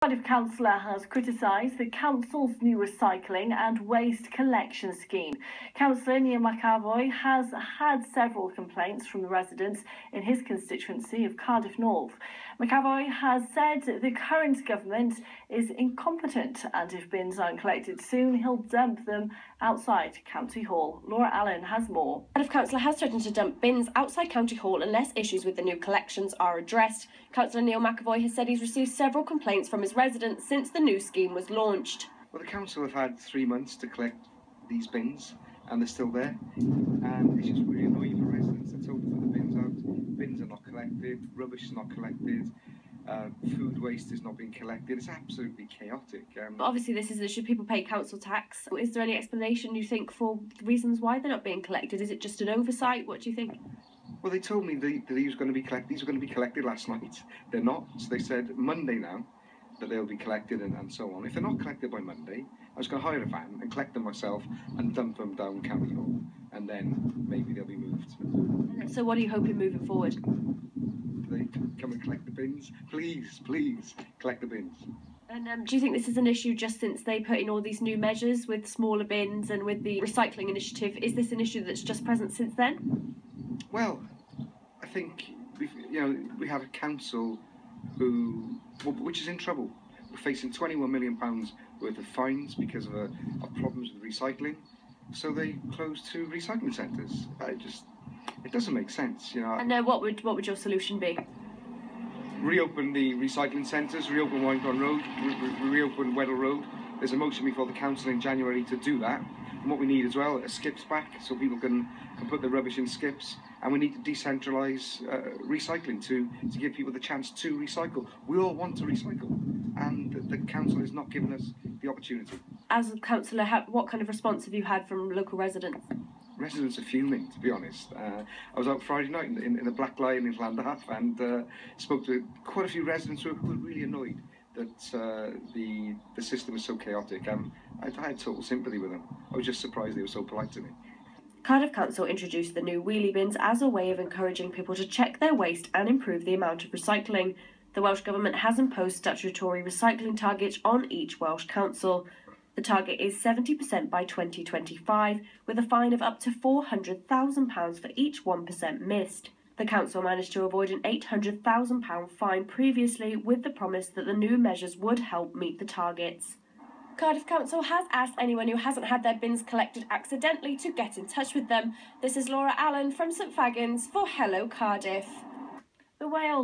Cardiff councillor has criticised the council's new recycling and waste collection scheme. Councillor McEvoy has had several complaints from the residents in his constituency of Cardiff North. McEvoy has said the current government is incompetent and if bins aren't collected soon, he'll dump them outside County Hall. Laura Allen has more. Cardiff Council has threatened to dump bins outside County Hall unless issues with the new collections are addressed. Councillor McEvoy has said he's received several complaints from his residents since the new scheme was launched. Well, the council have had 3 months to collect these bins and they're still there, and it's just really annoying for residents. They're told to put the bins out, bins are not collected, rubbish is not collected, food waste is not being collected. It's absolutely chaotic. Obviously this is, should people pay council tax? Is there any explanation you think for the reasons why they're not being collected? Is it just an oversight? What do you think? Well, they told me that these were going to be collected last night. They're not, so they said Monday now that they'll be collected and so on. If they're not collected by Monday, I was going to hire a van and collect them myself and dump them down County Hall, and then maybe they'll be moved. So what are you hoping moving forward? They come and collect the bins. Please, please, collect the bins. And do you think this is an issue just since they put in all these new measures with smaller bins and with the recycling initiative? Is this an issue that's just present since then? Well, I think we have a council which is in trouble. We're facing £21 million worth of fines because of problems with recycling. So they closed 2 recycling centres. It doesn't make sense, And what would your solution be? Reopen the recycling centres, reopen Winecon Road, reopen Weddell Road. There's a motion before the council in January to do that. And what we need as well are skips back so people can put their rubbish in skips. And we need to decentralise recycling to give people the chance to recycle. We all want to recycle, and the council is not giving us the opportunity. As a councillor, what kind of response have you had from local residents? Residents are fuming, to be honest. I was out Friday night in the Black Lion in Llandaff and spoke to quite a few residents who were really annoyed that the system is so chaotic. I had total sympathy with them. I was just surprised they were so polite to me. Cardiff Council introduced the new wheelie bins as a way of encouraging people to check their waste and improve the amount of recycling. The Welsh Government has imposed statutory recycling targets on each Welsh council. The target is 70% by 2025, with a fine of up to £400,000 for each 1% missed. The council managed to avoid an £800,000 fine previously, with the promise that the new measures would help meet the targets. Cardiff Council has asked anyone who hasn't had their bins collected accidentally to get in touch with them. This is Laura Allen from St Fagans for Hello Cardiff. The Wales